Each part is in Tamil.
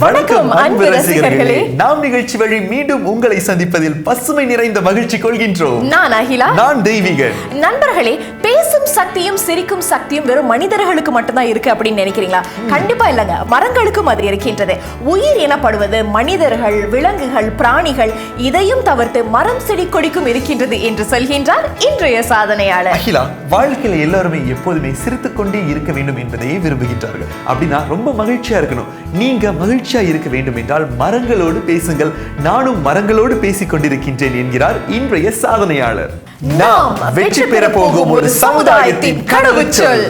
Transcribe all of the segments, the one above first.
வணக்கம் அன்பு ரசிகர்களே. நாம் நிகழ்ச்சி வழி மீண்டும் உங்களை சந்திப்பதில் பசுமை நிறைந்த மகிழ்ச்சி கொள்கின்றோம். நான் அகிலா, நான் தெய்வீகன். நண்பர்களே, பேசும் சக்தியும் சிரிக்கும் சக்தியும் வெறும் மனிதர்களுக்கு மட்டும்தான் இருக்கு அப்படின்னு நினைக்கிறீங்களா? கண்டிப்பா இல்லங்க, மரங்களுக்கும் அது இருக்கின்றது. உயிர் எனப்படுவது மனிதர்கள், விலங்குகள், பிராணிகள், இதையும் தவிர்த்து மரம் செடி கொடிக்கும் இருக்கின்றது என்று சொல்கின்றார் இன்றைய சாதனையாளர். அகிலா, வாழ்க்கையில எல்லாருமே எப்போதுமே சிரித்துக் கொண்டே இருக்க வேண்டும் என்பதையே விரும்புகின்றார்கள். அப்படின்னா ரொம்ப மகிழ்ச்சியா இருக்கணும். நீங்க மகிழ்ச்சியா இருக்க வேண்டும் என்றால் மரங்களோடு பேசுங்கள். நானும் மரங்களோடு பேசிக் கொண்டிருக்கின்றேன் என்கிறார் இன்றைய சாதனையாளர். நாம் வெற்றி பெற போகும் ஒரு சமுதாயத்தின் கடவுச்சொல்.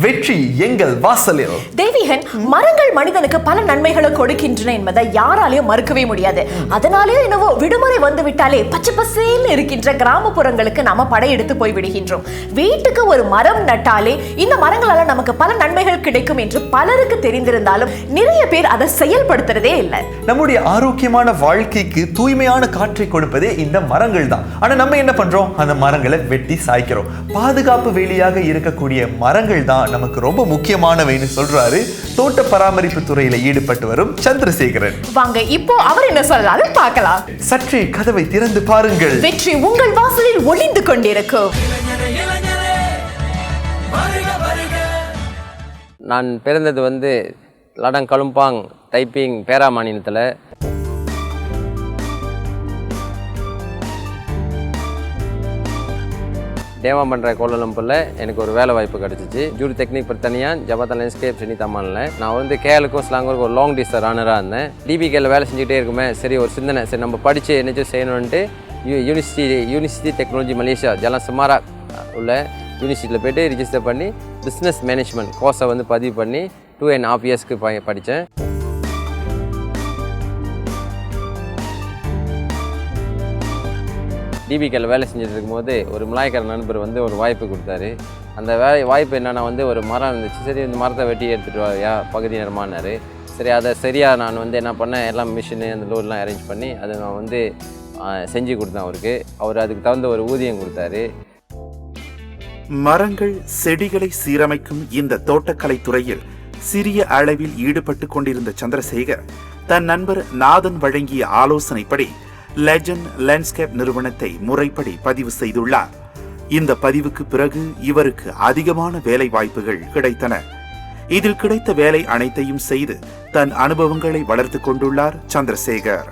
வெற்றி எங்கள் வாசலில். தெய்வீகன், மரங்கள் மனிதனுக்கு பல நன்மைகளை கொடுக்கின்றன என்பதை யாராலையும் மறுக்கவே முடியாது. அதனாலே என்னவோ விடுமுறை வந்து விட்டாலே பச்சை பசேல்னு இருக்கின்ற கிராமப்புறங்களுக்கு நாம படையெடுத்து போய் விடுகின்றோம். வீட்டுக்கு ஒரு மரம் நட்டாலே இந்த மரங்களால நமக்கு பல நன்மைகள் கிடைக்கும் என்று பலருக்கு தெரிந்திருந்தாலும் நிறைய பேர் அதை செயல்படுத்துறதே இல்லை. நம்முடைய ஆரோக்கியமான வாழ்க்கைக்கு தூய்மையான காற்றை கொடுப்பதே இந்த மரங்கள் தான். ஆனா நம்ம என்ன பண்றோம்? அந்த மரங்களை வெட்டி சாய்க்கிறோம். பாதுகாப்பு வேலியாக இருக்கக்கூடிய மரங்கள் தான் நமக்கு ரொம்ப முக்கியமானவைன்னு சொல்றாரு தோட்ட பராமரிப்பு துறையில ஈடுபட்டு வரும் சந்திரசேகரன். வாங்க இப்போ அவர் என்ன சொல்றாரு பார்க்கலாம். சற்றே கதவை திறந்து பாருங்கள். வெற்றி உங்கள் வாசலில் ஒளிந்து கொண்டிருக்கும். நான் பிறந்தது லடாங் கலும்பாங் தைப்பிங் பேரா மாநிலத்தில். டேமா பண்ணுற கோலலம்பூரில் எனக்கு ஒரு வேலை வாய்ப்பு கிடச்சிச்சு. ஜூரி டெக்னிக் பிரத்தனியான் ஜபாத்தா லேண்ட்ஸ்கேப் சென்னித்தாமானில் நான் கேலுக்கும் ஸ்லாங்கூருக்கு ஒரு லாங் டிஸ்டன்ஸ் ரன்னராக இருந்தேன். டிபிகேல வேலை செஞ்சுக்கிட்டே இருக்குமே, சரி ஒரு சிந்தனை, சரி நம்ம படித்து என்னச்சும் செய்யணுன்ட்டு யூனிவர்சிட்டி டெக்னாலஜி மலேசியா ஜலாம் சுமாரா உள்ள யூனிவர்சிட்டியில் போய்ட்டு ரிஜிஸ்டர் பண்ணி பிஸ்னஸ் மேனேஜ்மெண்ட் கோர்ஸை பதிவு பண்ணி 2.5 இயர்ஸ்க்கு படித்தேன். டிபிகேல வேலை செஞ்சுட்டு இருக்கும்போது ஒரு மலாய்க்கார நண்பர் ஒரு வாய்ப்பு கொடுத்தாரு. அந்த வாய்ப்பு என்னென்னா ஒரு மரம் இருந்துச்சு. சரி, இந்த மரத்தை வெட்டி எடுத்துகிட்டு வாயா பகுதி நேரமானார். சரி, அதை சரியாக நான் என்ன பண்ணேன், எல்லாம் மிஷினு அந்த லோடெலாம் அரேஞ்ச் பண்ணி அதை நான் செஞ்சு கொடுத்தேன் அவருக்கு. அவர் அதுக்கு தகுந்த ஒரு ஊதியம் கொடுத்தாரு. மரங்கள் செடிகளை சீரமைக்கும் இந்த தோட்டக்கலை துறையில் சிறிய அளவில் ஈடுபட்டு கொண்டிருந்த சந்திரசேகர் தன் நண்பர் நாதன் வழங்கிய ஆலோசனைப்படி லெஜண்ட் லேண்ட்ஸ்கேப் நிறுவனத்தை முறைப்படி பதிவு செய்துள்ளார். இந்த பதிவுக்கு பிறகு இவருக்கு அதிகமான வேலை வாய்ப்புகள் கிடைத்தன. இதில் கிடைத்த வேலை அனைத்தையும் செய்து தன் அனுபவங்களை வளர்த்து கொண்டுள்ளார் சந்திரசேகர்.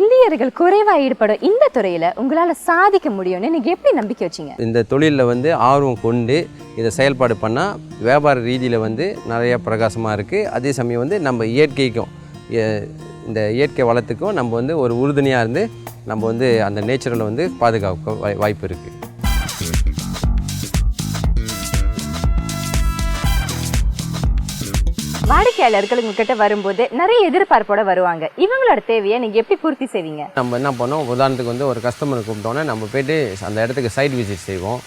இந்தியர்கள் குறைவா ஈடுபடும் இந்த துறையில உங்களால சாதிக்க முடியும்னு நீங்க எப்படி நம்பிக்கை வச்சீங்க? இந்த தொழிலில் ஆர்வம் கொண்டு இதை செயல்பாடு பண்ணால் வியாபார ரீதியில் நிறைய பிரகாசமாக இருக்குது. அதே சமயம் நம்ம இயற்கைக்கும் இந்த இயற்கை வளத்துக்கும் நம்ம ஒரு உறுதுணையாக இருந்து நம்ம அந்த நேச்சுரலை பாதுகாக்க வாய்ப்பு இருக்குது. வாடிக்கையாளர்கள் உங்ககிட்ட வரும்போது நிறைய எதிர்பார்ப்போட வருவாங்க. இவங்களோட தேவையை நீங்க எப்படி பூர்த்தி செய்வீங்க? நம்ம என்ன பண்ணோம், உதாரணத்துக்கு ஒரு கஸ்டமரை கூப்பிட்டோன்னே நம்ம போய்ட்டு அந்த இடத்துக்கு சைட் விசிட் செய்வோம்.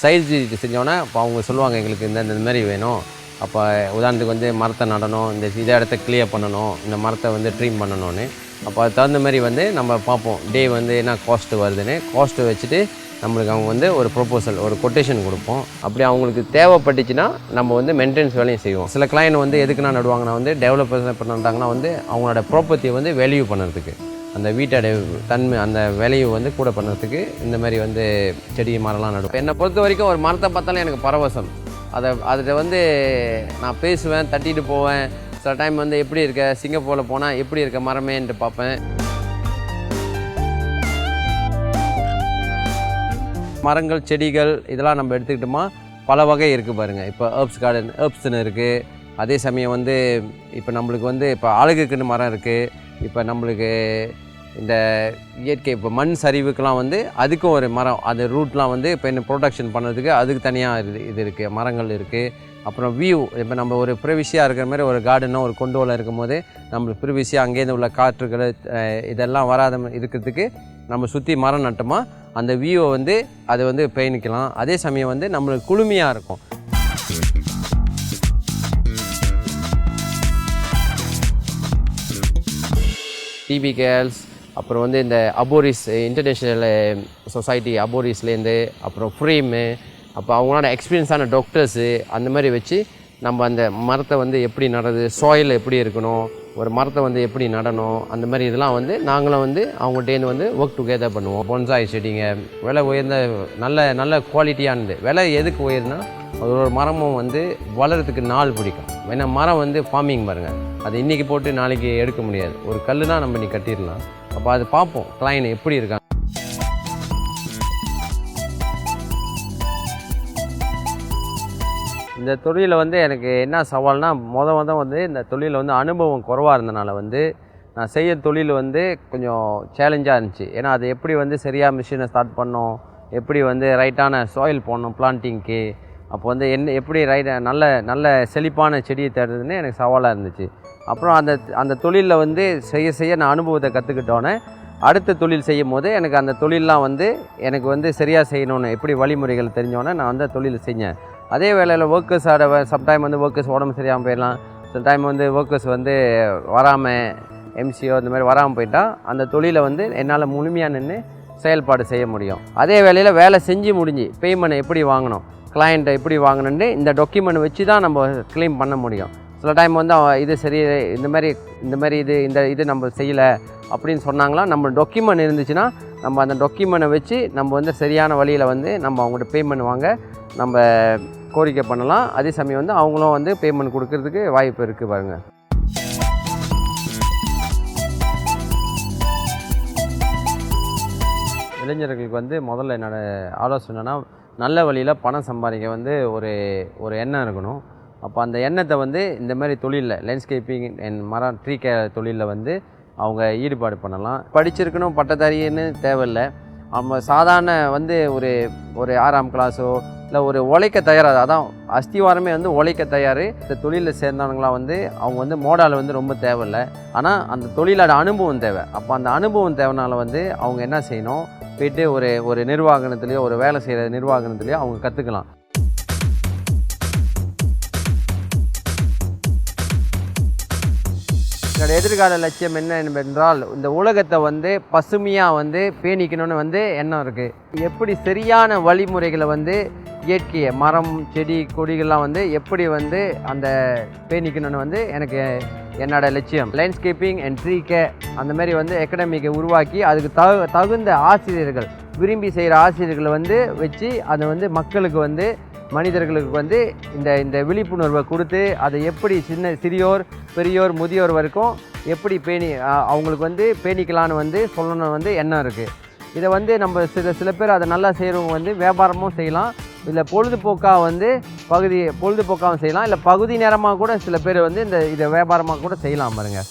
சைட் விசிட் செஞ்சோன்னே இப்போ அவங்க சொல்லுவாங்க எங்களுக்கு இந்த மாதிரி வேணும். அப்போ உதாரணத்துக்கு மரத்தை நடணும், இந்த இடத்த கிளியர் பண்ணணும், இந்த மரத்தை ட்ரீம் பண்ணணும்னு. அப்போ அது தகுந்த மாதிரி நம்ம பார்ப்போம். டே என்ன காஸ்ட்டு வருதுன்னு காஸ்ட்டு வச்சுட்டு நம்மளுக்கு அவங்க ஒரு ப்ரொப்போசல், ஒரு கொட்டேஷன் கொடுப்போம். அப்படி அவங்களுக்கு தேவைப்பட்டுச்சுன்னா நம்ம மெயின்டெனன்ஸ் வேலையும் செய்வோம். சில கிளைண்ட் எதுக்குன்னா நடுவாங்கன்னா டெவலப்பர்ஸ் பண்ணுறாங்கன்னா அவங்களோட ப்ராப்பர்ட்டியை வேல்யூ பண்ணுறதுக்கு, அந்த வீட்டோட தன்மை அந்த வேலையை கூட பண்ணுறதுக்கு இந்த மாதிரி செடி மரம்லாம் நடுவோம். என்னை பொறுத்த வரைக்கும் ஒரு மரத்தை பார்த்தாலும் எனக்கு பரவசம். அதில் நான் பேசுவேன், தட்டிட்டு போவேன். சில டைம் எப்படி இருக்க, சிங்கப்பூரில் போனால் எப்படி இருக்க மரமேன்ட்டு பார்ப்பேன். மரங்கள் செடிகள் இதெல்லாம் நம்ம எடுத்துக்கிட்டோமா பல வகை இருக்குது பாருங்கள். இப்போ ஹெர்ப்ஸ் கார்டன் ஹெர்ப்ஸ்ன்னு இருக்குது. அதே சமயம் இப்போ நம்மளுக்கு இப்போ அழகுக்குன்னு மரம் இருக்குது. இப்போ நம்மளுக்கு இந்த இயற்கை இப்போ மண் சரிவுக்கெலாம் அதுக்கும் ஒரு மரம், அது ரூட்லாம் இப்போ என்ன ப்ரொடக்ஷன் பண்ணுறதுக்கு அதுக்கு தனியாக இது இருக்குது, மரங்கள் இருக்குது. அப்புறம் வியூ. இப்போ நம்ம ஒரு ப்ரிவிசியாக இருக்கிற மாதிரி ஒரு கார்டனோ ஒரு கொண்டோவில் இருக்கும்போது நம்மளுக்கு ப்ரிவிசியாக அங்கேருந்து உள்ள காற்றுகள் இதெல்லாம் வராத இருக்கிறதுக்கு நம்ம சுற்றி மரம் நட்டோமா அந்த வியூவை வந்து அது வந்து பயணிக்கலாம். அதே சமயம் வந்து நம்மளுக்கு குளுமையாக இருக்கும். டிபி கேர்ள்ஸ், அப்புறம் வந்து இந்த அபோரிஸ் இன்டர்நேஷ்னல் சொசைட்டி அபோரிஸ்லேருந்து, அப்புறம் ஃப்ரேமு, அப்போ அவங்களோட எக்ஸ்பீரியன்ஸான டாக்டர்ஸு அந்த மாதிரி வச்சு நம்ம அந்த மரத்தை வந்து எப்படி நடுறது, சாயில் எப்படி இருக்கணும், ஒரு மரத்தை வந்து எப்படி நடணும், அந்த மாதிரி இதெல்லாம் வந்து நாங்களும் வந்து அவங்கள்டேருந்து வந்து ஒர்க் டுகெதர் பண்ணுவோம். பொன்சாய் செடிங்க விலை உயர்ந்த நல்ல குவாலிட்டியானது. விலை எதுக்கு உயர்னா ஒரு மரமும் வந்து வளர்கிறதுக்கு நாள் பிடிக்கும். ஏன்னா மரம் வந்து ஃபார்மிங் பாருங்கள், அது இன்றைக்கி போட்டு நாளைக்கு எடுக்க முடியாது. ஒரு கல் தான் நம்ம இன்றைக்கி கட்டிடலாம். அப்போ அது பார்ப்போம் கிளைண்ட் எப்படி இருக்காங்க. இந்த தொழிலில் வந்து எனக்கு என்ன சவால்னா வந்து இந்த தொழிலில் வந்து அனுபவம் குறைவாக இருந்தனால வந்து நான் செய்ய தொழில் வந்து கொஞ்சம் சேலஞ்சாக இருந்துச்சு. ஏன்னா அது எப்படி வந்து சரியாக மிஷினை ஸ்டார்ட் பண்ணோம், எப்படி வந்து ரைட்டான சாயில் போடணும் பிளான்டிங்க்கு, அப்போ வந்து எப்படி நல்ல செழிப்பான செடியை தேடுறதுன்னு எனக்கு சவாலாக இருந்துச்சு. அப்புறம் அந்த தொழிலில் வந்து செய்ய நான் அனுபவத்தை கற்றுக்கிட்டோன்னே அடுத்த தொழில் செய்யும் போது எனக்கு அந்த தொழிலெலாம் வந்து எனக்கு வந்து சரியாக செய்யணுன்னு எப்படி வழிமுறைகள் தெரிஞ்சோன்னே நான் வந்து தொழில் செஞ்சேன். அதே வேளையில் ஒர்க்கர்ஸோட சம்டைம் வந்து ஒர்க்கர்ஸ் உடம்பு சரியாமல் போயிடலாம், சில டைம் வந்து ஒர்க்கர்ஸ் வந்து வராமல் எம்சிஓ இந்த மாதிரி வராமல் போயிட்டால் அந்த தொழிலை வந்து என்னால் முழுமையாக நின்று செயல்பாடு செய்ய முடியும். அதே வேளையில் வேலை செஞ்சு முடிஞ்சு பேமெண்ட் எப்படி வாங்கணும், கிளைண்ட்டை எப்படி வாங்கணுன்னு இந்த டாக்குமெண்ட் வச்சு தான் நம்ம க்ளைம் பண்ண முடியும். சில டைம் வந்து இது சரி இந்த மாதிரி இது நம்ம செய்யலை அப்படின்னு சொன்னாங்களா, நம்ம டாக்குமெண்ட் இருந்துச்சுன்னா நம்ம அந்த டாக்குமெண்ட்டை வச்சு நம்ம வந்து சரியான வழியில் வந்து நம்ம அவங்கள்ட்ட பேமெண்ட் வாங்க நம்ம கோரிக்கை பண்ணலாம். அதே சமயம் வந்து அவங்களும் வந்து பேமெண்ட் கொடுக்கறதுக்கு வாய்ப்பு இருக்குது பாருங்கள். இளைஞர்களுக்கு வந்து முதல்ல என்னோடய ஆலோசனைனா நல்ல வழியில் பணம் சம்பாதிக்க வந்து ஒரு எண்ணம் இருக்கணும். அப்போ அந்த எண்ணத்தை வந்து இந்த மாதிரி தொழிலில் லேண்ட்ஸ்கேப்பிங் அண்ட் மரம் ட்ரீ கேர் தொழிலில் வந்து அவங்க ஈடுபாடு பண்ணலாம். படிச்சிருக்கணும் பட்டதாரின்னு தேவையில்லை. நம்ம சாதாரண வந்து ஒரு 6ஆம் கிளாஸோ இல்லை ஒரு உழைக்க தயாராக, அதான் அஸ்திவாரமே வந்து உழைக்க தயார். இந்த தொழிலில் சேர்ந்தவங்களாம் வந்து அவங்க வந்து மோடால் வந்து ரொம்ப தேவையில்லை, ஆனால் அந்த தொழிலோட அனுபவம் தேவை. அப்போ அந்த அனுபவம் தேவைனால வந்து அவங்க என்ன செய்யணும், போய்ட்டு ஒரு நிர்வாகத்துலேயோ ஒரு வேலை செய்கிற நிர்வாகத்துலேயோ அவங்க கற்றுக்கலாம். என்னோடய எதிர்கால லட்சியம் என்ன என்றால் இந்த உலகத்தை வந்து பசுமையாக வந்து பேணிக்கணும்னு வந்து எண்ணம் இருக்குது. எப்படி சரியான வழிமுறைகளை வந்து இயற்கையை மரம் செடி கொடிகள்லாம் வந்து எப்படி வந்து அந்த பேணிக்கணும்னு வந்து எனக்கு என்னோட லட்சியம். லேண்ட்ஸ்கேப்பிங் அண்ட் ட்ரீ கேர் அந்த மாதிரி வந்து அகாடமிக்கை உருவாக்கி அதுக்கு தகுந்த ஆசிரியர்கள், விரும்பி செய்கிற ஆசிரியர்களை வந்து வச்சு அதை வந்து மக்களுக்கு வந்து மனிதர்களுக்கு வந்து இந்த விழிப்புணர்வை கொடுத்து அதை எப்படி சிறியோர் பெரியோர் முதியோர் வரைக்கும் எப்படி அவங்களுக்கு வந்து பேணிக்கலான்னு வந்து சொல்லணும்னு வந்து எண்ணம் இருக்குது. இதை வந்து நம்ம சில பேர் அதை நல்லா செய்கிறவங்க வந்து வியாபாரமும் செய்யலாம், இல்லை பொழுதுபோக்காகவும் செய்யலாம், இல்லை பகுதி நேரமாக கூட சில பேர் வந்து இதை வியாபாரமாக கூட செய்யலாம் பாருங்க.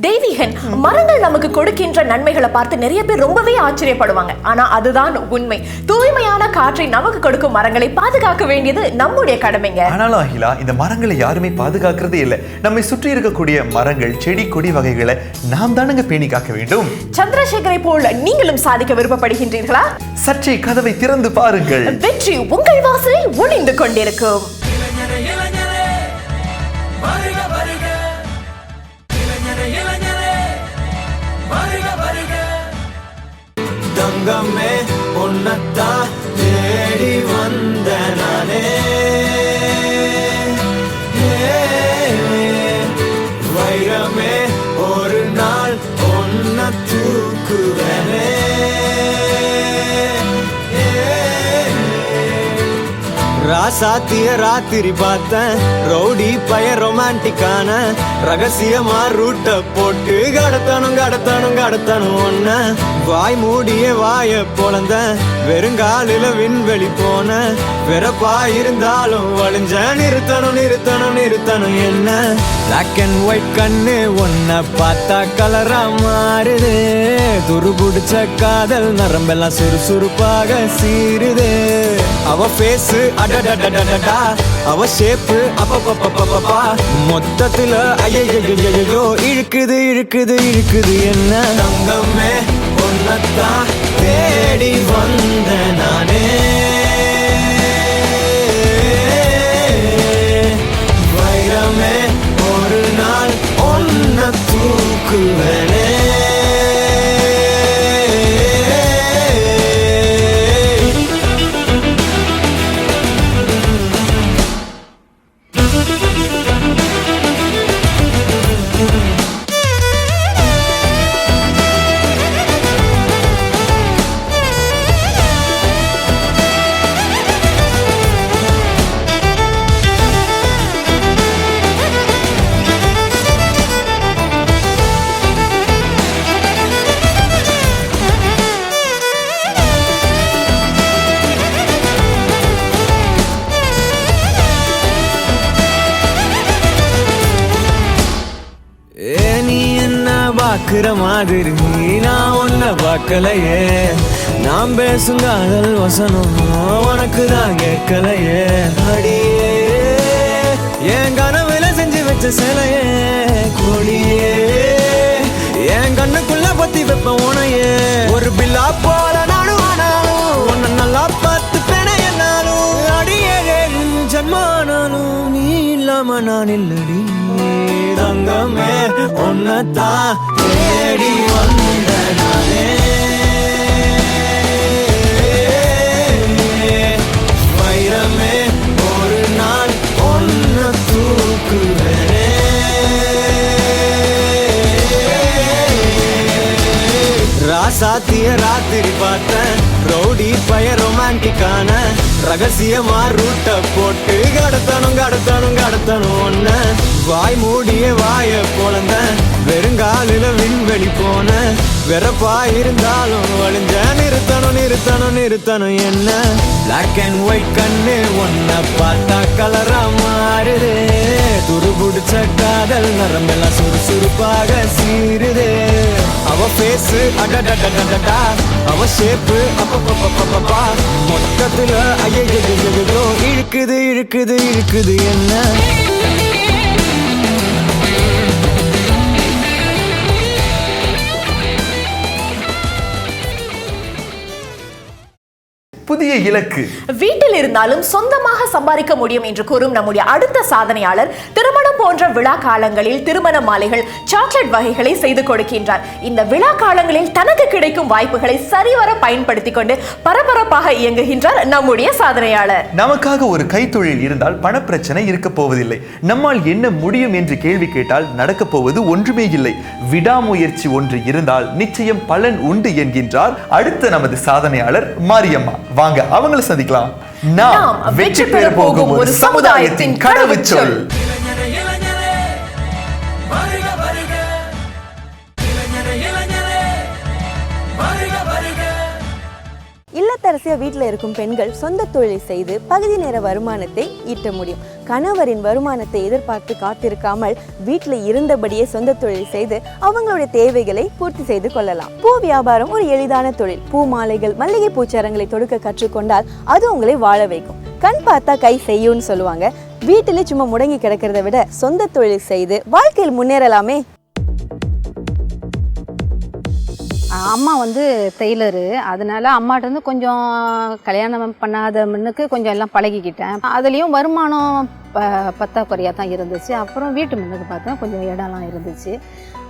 தெய்வீகன், மரங்கள் நமக்கு கொடுக்கின்ற நன்மைகளை பார்த்து நிறைய பேர் ரொம்பவே ஆச்சரியப்படுவாங்க. ஆனா அதுதான் உண்மை. தூய்மையான காற்றை நமக்கு கொடுக்கும் மரங்களை பாதுகாக்க வேண்டியது நம்முடைய கடமைங்க. ஆனாலும் அகிலா, இந்த மரங்களை யாருமே பாதுகாக்கிறதே இல்லை. நம்மை சுற்றி இருக்கக்கூடிய மரங்கள் செடி கொடி வகைகளை நாம் தானங்க பேணி காக்க வேண்டும். சந்திரசேகரை போல நீங்களும் சாதிக்க விருப்பப்படுகின்றீர்களா? சற்றே கதவை திறந்து பாருங்கள், வெற்றி உங்கள் வாசலில் ஒளிந்து கொண்டிருக்கும். தங்கமே உன்னத்தான் தேடி வந்த நானே, வைரமே ஒரு நாள் ஒன்ன தூக்குவனே. ராசாத்திய ராத்திரி பார்த்தேன், ரவுடி பய ரொமான்டிக்கான ரகசியமா ரூட்ட போட்டு கடத்தணும் ஒன்ன வாய் மூடிய வாய பொழந்த வெறுங்காலில விண்வெளி போன வெறப்பா இருந்தாலும் வழிஞ்ச நிறுத்தணும் என்ன பிளாக் அண்ட் ஒயிட் கண்ணு ஒன்ன பார்த்தா கலரா மாறுது துருபுடிச்ச காதல் நரம்பெல்லாம் சுறுசுறுப்பாக சீருது அவ ஃபேஸ் அடடடடடா அவ ஷேப்பு அப்பப்பப்பப்பப்பா மொத்தத்துல ஐயோ இழுக்குது என்ன தங்கமே ஒன்னத்தான் தேடி வந்த நானே வைரமே ஒரு நாள் ஒன்ன தூக்குவனே பாக்குற மாதிரி நான் ஒன்ன பார்க்கலையே நான் பேசும் காதல் வசனம் உனக்கு தான் கேட்கலையே அடியே என் கனவுல செஞ்சு வச்ச சிலையே கொடியே என் கண்ணுக்குள்ள பத்தி வைப்ப உனையே ஒரு பில்லா போல நானும் ஆனாலும் உன்னை நல்லா பார்த்து பெண என்னாலும் அடியே ஜன்மானாலும் நீ இல்லாம நான் இல்லடி தங்கமே ஒன்னதான் தேடி வந்த நானே வைரமே ஒரு நாள் ஒன்ன தூக்குவனே ராசாத்திய ராத்திரி பார்த்தேன் ரவுடி பய ரொமான்டிக்கான ரகசியமா ரூட்ட போட்டு கடத்தணும் ஒன்ன வாய் மூடிய வாய பொழந்த வெறுங்காலில விண்வெளி போன வெறப்பா இருந்தாலும் வழிஞ்ச நிறுத்தணும் என்ன பிளாக் அண்ட் ஒயிட் கண்ணு ஒன்ன பார்த்தா கலரா மாறுது துருபுடிச்ச காதல் நரம்பெல்லாம் சுறுசுறுப்பாக சீருது அவ ஃபேஸ் அடடடடடா அவ ஷேப்பு அப்பப்பப்பப்பப்பா மொத்தத்துல ஐயோ இழுக்குது என்ன புதிய இலக்கு வீட்டில் இருந்தாலும் சொந்தமாக சம்பாதிக்க முடியும் என்று கூறும் நம்முடைய அடுத்த சாதனையாளர் திருமணம் போன்ற விழா காலங்களில் திருமண மாலைகள் சாக்லேட் வகைகளை செய்து கொடுக்கின்றார். இந்த விழா காலங்களில் தனக்கு கிடைக்கும் வாய்ப்புகளை சரிவர பயன்படுத்திக் கொண்டு பரபரப்பாக இயங்குகின்றார் நம்முடைய சாதனையாளர். நமக்காக ஒரு கைத்தொழில் இருந்தால் பணப்பிரச்சனை இருக்க போவதில்லை. நம்மால் என்ன முடியும் என்று கேள்வி கேட்டால் நடக்க போவது ஒன்றுமே இல்லை. விடாமுயற்சி ஒன்று இருந்தால் நிச்சயம் பலன் உண்டு என்கின்றார் அடுத்த நமது சாதனையாளர் மாரியம்மா. வாங்க அவங்களை சந்திக்கலாம். நாம் வெற்றி பெற போகும் ஒரு சமுதாயத்தின் கடவுச்சொல். இல்லத்தரசியா வீட்டில் இருக்கும் பெண்கள் சொந்த தொழிலை செய்து பகுதி நேர வருமானத்தை ஈட்ட முடியும். கணவரின் வருமானத்தை எதிர்பார்த்து காத்திருக்காமல் வீட்டில் இருந்தபடியே சொந்த தொழில் செய்து அவங்களுடைய தேவைகளை பூர்த்தி செய்து கொள்ளலாம். பூ வியாபாரம் ஒரு எளிதான தொழில். பூ மாலைகள், மல்லிகை பூச்சாரங்களை தொடுக்க கற்றுக்கொண்டால் அது உங்களை வாழ வைக்கும். கண் பார்த்தா கை செய்யும்னு சொல்லுவாங்க. வீட்டிலே சும்மா முடங்கி கிடக்கிறத விட சொந்த தொழில் செய்து வாழ்க்கையில் முன்னேறலாமே. அம்மா வந்து டெய்லரு, அதனால அம்மாட்ட கொஞ்சம் கல்யாணம் பண்ணாத முன்னுக்கு கொஞ்சம் எல்லாம் பழகிக்கிட்டேன். அதுலேயும் வருமானம் பத்தாக்குறையாக தான் இருந்துச்சு. அப்புறம் வீட்டு முன்னுக்கு பார்த்தா கொஞ்சம் இடம்லாம் இருந்துச்சு.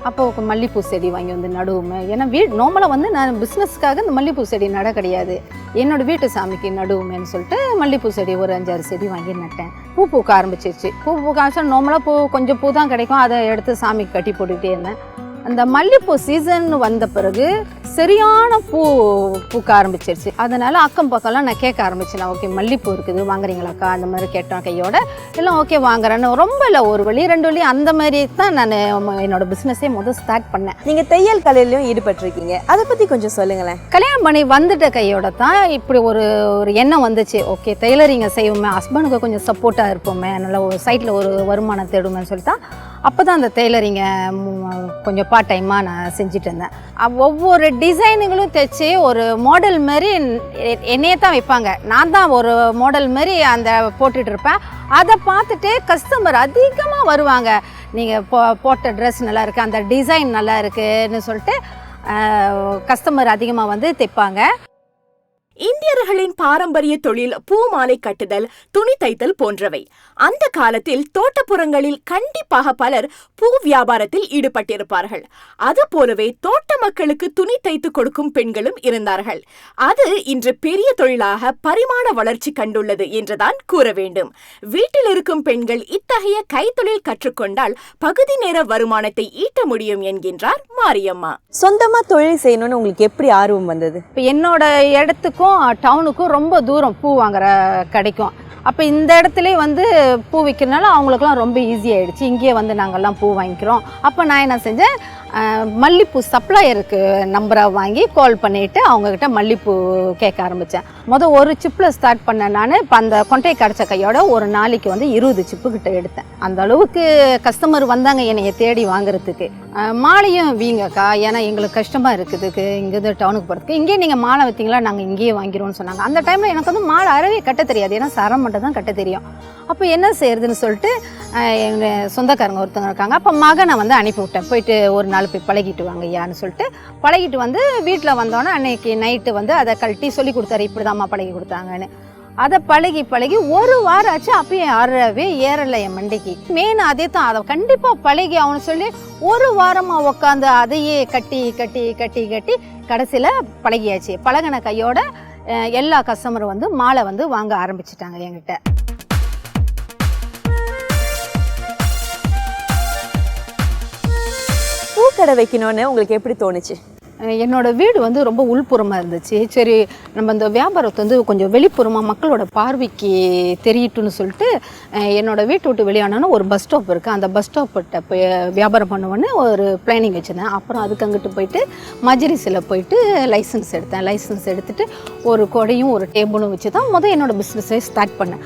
அப்போ மல்லிகைப்பூ செடி வாங்கி வந்து நடுவுமே. ஏன்னா நார்மலாக வந்து நான் பிஸ்னஸ்க்காக இந்த மல்லிகைப்பூ செடி நட கிடையாது, என்னோடய வீட்டு சாமிக்கு நடுவுமேன்னு சொல்லிட்டு மல்லிகைப்பூ செடி ஒரு 5-6 செடி வாங்கி நட்டேன். பூ பூக்க ஆரம்பிச்சிருச்சு. பூ பூக்க ஆரம்பிச்சா நார்மலாக பூ கொஞ்சம் பூ தான் கிடைக்கும், அதை எடுத்து சாமிக்கு கட்டி போட்டுக்கிட்டே இருந்தேன். அந்த மல்லிகைப்பூ சீசன் வந்த பிறகு சரியான பூக்க ஆரம்பிச்சிருச்சு. அதனால அக்கம் பக்கம்லாம் நான் கேட்க ஆரம்பிச்சேன். ஓகே மல்லிப்பூ இருக்குது வாங்குறீங்களாக்கா அந்த மாதிரி கேட்டோம் கையோட. எல்லாம் ஓகே வாங்குறேன்னு ரொம்ப இல்லை, ஒரு வழி 2 வழி அந்த மாதிரி தான் நான் என்னோட பிஸ்னஸே ஸ்டார்ட் பண்ணேன். நீங்கள் தையல் கலையிலையும் ஈடுபட்டிருக்கீங்க, அதை பற்றி கொஞ்சம் சொல்லுங்களேன். கல்யாணம் பண்ணி வந்துட்ட கையோட தான் இப்படி ஒரு எண்ணம் வந்துச்சு. ஓகே டெய்லரிங்கை செய்வோமே, ஹஸ்பண்டுக்கு கொஞ்சம் சப்போர்ட்டாக இருப்போமே, நல்லா ஒரு சைட்டில் ஒரு வருமானம் தேடுமேன்னு சொல்லிட்டு தான் அப்போ தான் அந்த டெய்லரிங்கை கொஞ்சம் பார்ட் டைமாக நான் செஞ்சுட்டு இருந்தேன். ஒவ்வொரு டிசைனுங்களும் தைச்சி ஒரு மாடல் மாதிரி என்னையே தான் வைப்பாங்க. நான் தான் ஒரு மாடல் மாதிரி அந்த போட்டுட்டு இருப்பேன். அதை பார்த்துட்டு கஸ்டமர் அதிகமாக வருவாங்க. நீங்கள் போட்ட ட்ரெஸ் நல்லா இருக்குது, அந்த டிசைன் நல்லா இருக்குன்னு சொல்லிட்டு கஸ்டமர் அதிகமாக வந்து தைப்பாங்க. இந்தியர்களின் பாரம்பரிய தொழில் பூ மாலை கட்டுதல், துணி தைத்தல் போன்றவை. அந்த காலத்தில் தோட்டப்புறங்களில் கண்டிப்பாக பலர் பூ வியாபாரத்தில் ஈடுபட்டிருப்பார்கள். அது போலவே தோட்ட மக்களுக்கு துணி தைத்து கொடுக்கும் பெண்களும் இருந்தார்கள். அது இன்று பெரிய தொழிலாக பரிமாண வளர்ச்சி கண்டுள்ளது என்றுதான் கூற வேண்டும். வீட்டில் இருக்கும் பெண்கள் இத்தகைய கைத்தொழில் கற்றுக்கொண்டால் பகுதி நேர வருமானத்தை ஈட்ட முடியும் என்கின்றார் மாரியம்மா. சொந்தமாக தொழில் செய்யணும்னு உங்களுக்கு எப்படி ஆர்வம் வந்தது? இப்போ என்னோட இடத்துக்கும் டவுனுக்கும் ரொம்ப தூரம் பூ வாங்குற கிடைக்கும். அப்போ இந்த இடத்துல வந்து பூ விற்கிறதுனால அவங்களுக்குலாம் ரொம்ப ஈஸியாகிடுச்சு. இங்கேயே வந்து நாங்கள்லாம் பூ வாங்கிக்கிறோம். அப்போ நான் என்ன செஞ்சேன், மல்லிப்பூ சப்ளையருக்கு நம்பரை வாங்கி கால் பண்ணிவிட்டு அவங்கக்கிட்ட மல்லிப்பூ கேட்க ஆரம்பித்தேன். ஒரு சிப்பில் ஸ்டார்ட் பண்ணேன் நான். இப்போ அந்த கொண்டை கடைச்ச கையோட ஒரு நாளைக்கு வந்து 20 சிப்பு கிட்ட எடுத்தேன். அந்த அளவுக்கு கஸ்டமர் வந்தாங்க என்னைய தேடி வாங்குறதுக்கு. மாலையும் வீங்கக்கா, ஏன்னா எங்களுக்கு கஷ்டமாக இருக்குதுக்கு இங்கேருந்து டவுனுக்கு போகிறதுக்கு. இங்கேயே நீங்கள் மாலை வைத்தீங்களா, நாங்கள் இங்கேயே வாங்கிடுவோம்னு சொன்னாங்க. அந்த டைமில் எனக்கு வந்து மாலை அறவே கட்ட தெரியாது, ஏன்னா சரம் மட்டும் தான் கட்ட தெரியும். அப்போ என்ன செய்யறதுன்னு சொல்லிட்டு எங்கள் சொந்தக்காரங்க ஒருத்தவங்க இருக்காங்க. அப்போ மகனை வந்து அனுப்பி விட்டேன், போயிட்டு ஒரு நாள் போய் பழகிட்டு வாங்க ஐயான்னு சொல்லிட்டு பழகிட்டு வந்து வீட்டில் வந்தோன்னே அன்னைக்கு நைட்டு வந்து அதை கழட்டி சொல்லி கொடுத்தாரு, இப்படி தான்மா பழகி கொடுத்தாங்கன்னு. அதை பழகி ஒரு வாரம் ஆச்சு, அப்பயும் அறவே ஏறலை என் மண்டைக்கு. மெயின் அதே தான், அதை கண்டிப்பாக பழகி அவனு சொல்லி ஒரு வாரமாக உட்காந்து அதையே கட்டி கட்டி கட்டி கட்டி கடைசியில் பழகியாச்சு. பழகின கையோட எல்லா கஸ்டமரும் வந்து மாலை வந்து வாங்க ஆரம்பிச்சிட்டாங்க என்கிட்ட. பூக்கடை வைக்கணும்னு உங்களுக்கு எப்படி தோணுச்சு? என்னோடய வீடு வந்து ரொம்ப உள்புறமாக இருந்துச்சு. சரி நம்ம இந்த வியாபாரத்தை வந்து கொஞ்சம் வெளிப்புறமாக மக்களோட பார்வைக்கு தெரியட்டுன்னு சொல்லிட்டு என்னோடய வீட்டை விட்டு வெளியானோன்னு ஒரு பஸ் ஸ்டாப் இருக்குது, அந்த பஸ் ஸ்டாப்பிட்ட போய் வியாபாரம் பண்ணுவேன்னு ஒரு பிளானிங் வச்சுருந்தேன். அப்புறம் அதுக்கு அங்கிட்டு போயிட்டு மஜ்லிஸில் போயிட்டு லைசன்ஸ் எடுத்தேன். லைசன்ஸ் எடுத்துகிட்டு ஒரு கொடையும் ஒரு டேபிளும் வச்சு தான் என்னோடய பிஸ்னஸே ஸ்டார்ட் பண்ணேன்.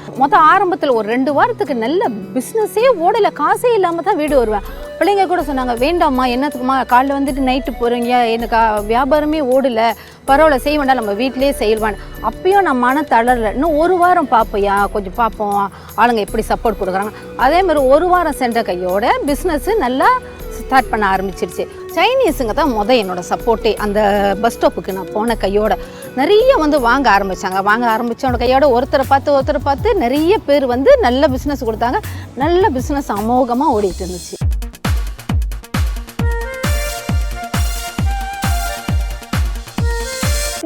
ஆரம்பத்தில் ஒரு 2 வாரத்துக்கு நல்ல பிஸ்னஸே ஓடலை, காசே இல்லாமல் தான் வீடு வருவேன். பிள்ளைங்க கூட சொன்னாங்க, வேண்டாம்மா என்னத்துக்குமா காலைல வந்துட்டு நைட்டு போகிறீங்க, எனக்கு வியாபாரமே ஓடலை, பரவாயில்ல செய்ய வேண்டாம், நம்ம வீட்டிலேயே செய்வான். அப்பயும் நான் மன தளரல. இன்னும் 1 வாரம் பார்ப்பையா, கொஞ்சம் பார்ப்போம் ஆளுங்க எப்படி சப்போர்ட் கொடுக்குறாங்க. அதேமாதிரி 1 வாரம் சென்ற கையோட பிஸ்னஸ்ஸு நல்லா ஸ்டார்ட் பண்ண ஆரம்பிச்சிருச்சு. சைனீஸுங்க தான் என்னோடய சப்போர்ட்டே. அந்த பஸ் ஸ்டாப்புக்கு நான் போன கையோட நிறைய வந்து வாங்க ஆரம்பித்தாங்க. வாங்க ஆரம்பித்தோட கையோட ஒருத்தரை பார்த்து நிறைய பேர் வந்து நல்ல பிஸ்னஸ் கொடுத்தாங்க. நல்ல பிஸ்னஸ் அமோகமாக ஓடிட்டு இருந்துச்சு.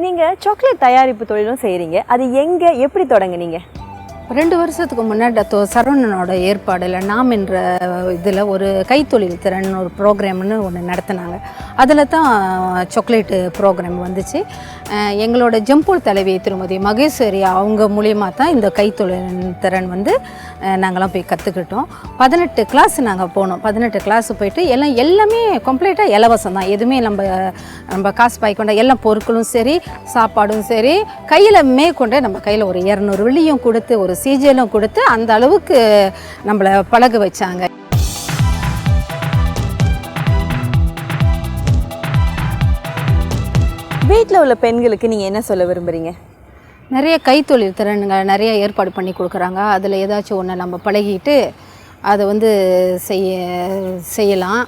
நீங்கள் சாக்லேட் தயாரிப்பு தொழிலும் செய்கிறீங்க, அது எங்கே எப்படி தொடங்குனீங்க? 2 வருஷத்துக்கு முன்னாடி சரவணனோட ஏற்பாடில் நாம் என்ற இதில் ஒரு கைத்தொழில் திறன் ஒரு ப்ரோக்ராம்னு ஒன்று நடத்தினாங்க. அதில் தான் சாக்லேட்டு ப்ரோக்ராம் வந்துச்சு. எங்களோட ஜம்பூல் தலைவி திருமதி மகேஸ்வரி அவங்க மூலியமாக தான் இந்த கைத்தொழில் திறன் வந்து நாங்களாம் போய் கற்றுக்கிட்டோம். 18 கிளாஸ் நாங்கள் போனோம். 18 கிளாஸ் போயிட்டு எல்லாமே கம்ப்ளீட்டாக இலவசம் தான். எதுவுமே நம்ம காசு பாய்க்கொண்ட எல்லா பொருட்களும் சரி, சாப்பாடும் சரி, கையில் மேற்கொண்டு நம்ம கையில் ஒரு 200 வெள்ளியும் கொடுத்து ஒரு சீஜலும் கொடுத்து அந்த அளவுக்கு நம்மளை பழக வச்சாங்க. வீட்டில் உள்ள பெண்களுக்கு நீங்கள் என்ன சொல்ல விரும்புகிறீங்க? நிறைய கைத்தொழில் திறன்கள் நிறைய ஏற்பாடு பண்ணி கொடுக்குறாங்க. அதில் ஏதாச்சும் ஒன்று நம்ம பழகிட்டு அதை வந்து செய்யலாம்.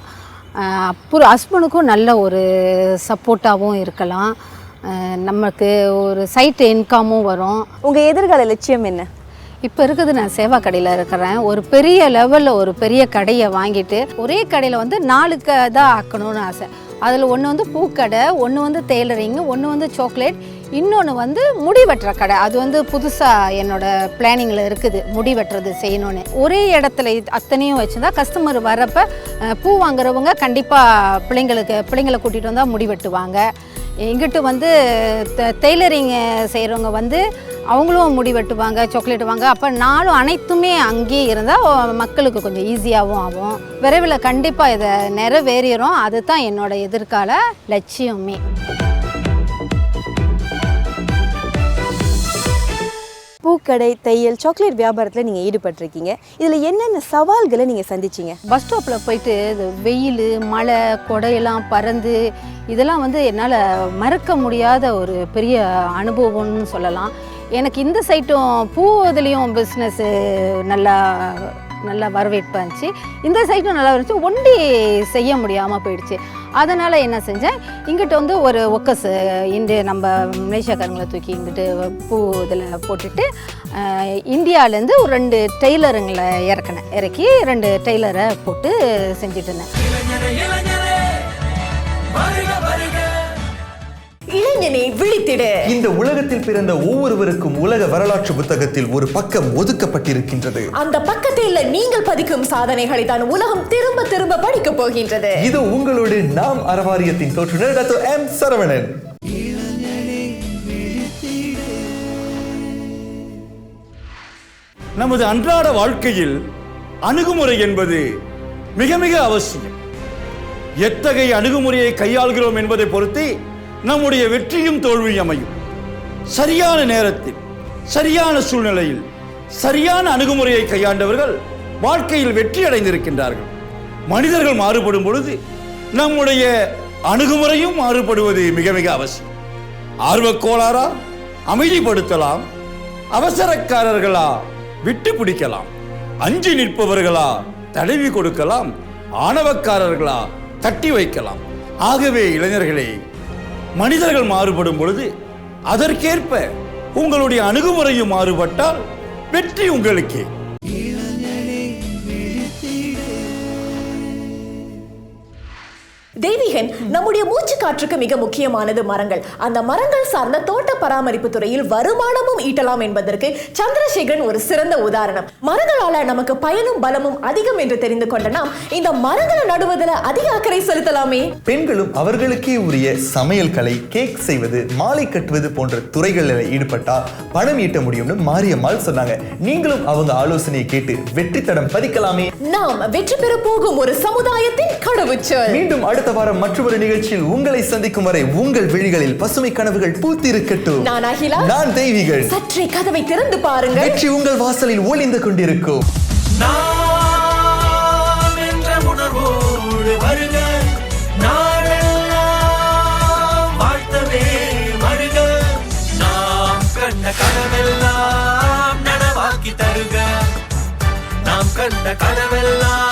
அப்புறம் ஹஸ்பண்டுக்கும் நல்ல ஒரு சப்போர்ட்டாகவும் இருக்கலாம். நமக்கு ஒரு சைட் இன்கமும் வரும். உங்கள் எதிர்கால லட்சியம் என்ன? இப்போ இருக்குது, நான் சேவா கடையில் இருக்கிறேன். ஒரு பெரிய லெவலில் ஒரு பெரிய கடையை வாங்கிட்டு ஒரே கடையில் வந்து 4 தான் ஆக்கணும்னு ஆசை. அதில் ஒன்று வந்து பூக்கடை, ஒன்று வந்து டெய்லரிங்கு, ஒன்று வந்து சாக்லேட், இன்னொன்று வந்து முடி வெட்டுற கடை. அது வந்து புதுசாக என்னோடய பிளானிங்கில் இருக்குது, முடி வெட்டுறது செய்யணுன்னு. ஒரே இடத்துல அத்தனையும் வச்சுருந்தா கஸ்டமர் வரப்போ பூ வாங்குறவங்க கண்டிப்பாக பிள்ளைங்களை கூட்டிகிட்டு வந்தால் முடி வெட்டுவாங்க. எங்கிட்ட வந்து டெய்லரிங் செய்கிறவங்க வந்து அவங்களும் முடி வெட்டுவாங்க, சாக்லேட் வாங்க. அப்போ நானும் அனைத்துமே அங்கேயே இருந்தால் மக்களுக்கு கொஞ்சம் ஈஸியாகவும் ஆகும். விரைவில் கண்டிப்பாக இதை நிறைவேறிடும். அதுதான் என்னோட எதிர்கால லட்சியமே. பூக்கடை, தையல், சாக்லேட் வியாபாரத்தில் நீங்கள் ஈடுபட்டிருக்கீங்க. இதில் என்னென்ன சவால்களை நீங்கள் சந்திச்சிங்க? பஸ் ஸ்டாப்பில் போயிட்டு இது வெயில், மழை, கொடையெல்லாம் பறந்து இதெல்லாம் வந்து என்னால் மறக்க முடியாத ஒரு பெரிய அனுபவம்னு சொல்லலாம். எனக்கு இந்த சைட்டும் பூ இதுலேயும் பிஸ்னஸ்ஸு நல்லா வரவேற்பு இருந்துச்சு. இந்த சைட்டும் நல்லா இருந்துச்சு. ஒண்டி செய்ய முடியாமல் போயிடுச்சு. அதனால் என்ன செஞ்சேன், இங்கிட்ட வந்து ஒரு ஒக்கஸ் நம்ம மலேசியாக்காரங்களை தூக்கி இங்கிட்டு பூ இதில் போட்டுட்டு இந்தியாவிலேருந்து ஒரு 2 டெய்லருங்களை இறக்கி 2 டெய்லரை போட்டு செஞ்சுட்டு இருந்தேன். இளைஞனே விழித்திடு. இந்த உலகத்தில் பிறந்த ஒவ்வொருவருக்கும் உலக வரலாற்று புத்தகத்தில் ஒரு பக்கம் ஒதுக்கப்பட்டிருக்கின்றது. அந்த பக்கத்தில் நீங்கள் பதிக்கும் சாதனைகளை தான் உலகம் திரும்ப திரும்ப படிக்க போகின்றது. இது உங்களோடு நாம் அறவாரியத்தின் தோற்றுநர் டாக்டர் எம் சரவணன். நமது அன்றாட வாழ்க்கையில் அணுகுமுறை என்பது மிக மிக அவசியம். எத்தகைய அணுகுமுறையை கையாள்கிறோம் என்பதை பொறுத்து நம்முடைய வெற்றியும் தோல்வியும் அமையும். சரியான நேரத்தில் சரியான சூழ்நிலையில் சரியான அணுகுமுறையை கையாண்டவர்கள் வாழ்க்கையில் வெற்றி அடைந்திருக்கின்றார்கள். மனிதர்கள் மாறுபடும் பொழுது நம்முடைய அணுகுமுறையும் மாறுபடுவது மிக மிக அவசியம். ஆர்வக்கோளாரா அமைதிப்படுத்தலாம், அவசரக்காரர்களா விட்டு பிடிக்கலாம், அஞ்சி நிற்பவர்களா தடவி கொடுக்கலாம், ஆணவக்காரர்களா தட்டி வைக்கலாம். ஆகவே இளைஞர்களே, மனிதர்கள் மாறுபடும் பொழுது அதற்கேற்ப உங்களுடைய அணுகுமுறையும் மாறுபட்டால் வெற்றி உங்களுக்கே. தெய்வீகன், நம்முடைய மூச்சு காற்றுக்கு மிக முக்கியமானது மரங்கள். அந்த மரங்கள் சார்ந்த தோட்ட பராமரிப்பு துறையில் வருமானமும் ஈட்டலாம் என்பதற்கு சந்திரசேகரன் ஒரு சிறந்த உதாரணம். மரங்களால நமக்கு பயனும் பலமும் அதிகம் என்று தெரிந்து கொண்ட நாம் இந்த மரங்களை நடுவதில் அதிக அக்கறை செலுத்தலாமே. பெண்களும் அவர்களுக்கே உரிய சமையல் கலை, கேக் செய்வது, மாலை கட்டுவது போன்ற துறைகளில் ஈடுபட்டா பணம் ஈட்ட முடியும்னு மாரியம்மாள் சொன்னாங்க. நீங்களும் அவங்க ஆலோசனையை கேட்டு வெற்றி தடம் பதிக்கலாமே. நாம் வெற்றி பெற போகும் ஒரு சமுதாயத்தின் கடவுச்சொல். மீண்டும் அடுத்த வாரம் மற்றொரு நிகழ்ச்சியில் உங்களை சந்திக்கும் வரை உங்கள் விழிகளில் பசுமை கனவுகள் பூத்திருக்கட்டும். நான் அகிலா, நான் தெய்வீகன். சற்றே கதவை திறந்து பாருங்கள், வெற்றி உங்கள் வாசலில் ஒளிந்து கொண்டிருக்கும். நாம் என்ற உணர்வோடு வருக, நாடெல்லாம் வாழ்த்தவே வருக, நாம் கண்ட கனவெல்லாம் நனவாக்கி தருக, நாம் கண்ட கனவெல்லாம்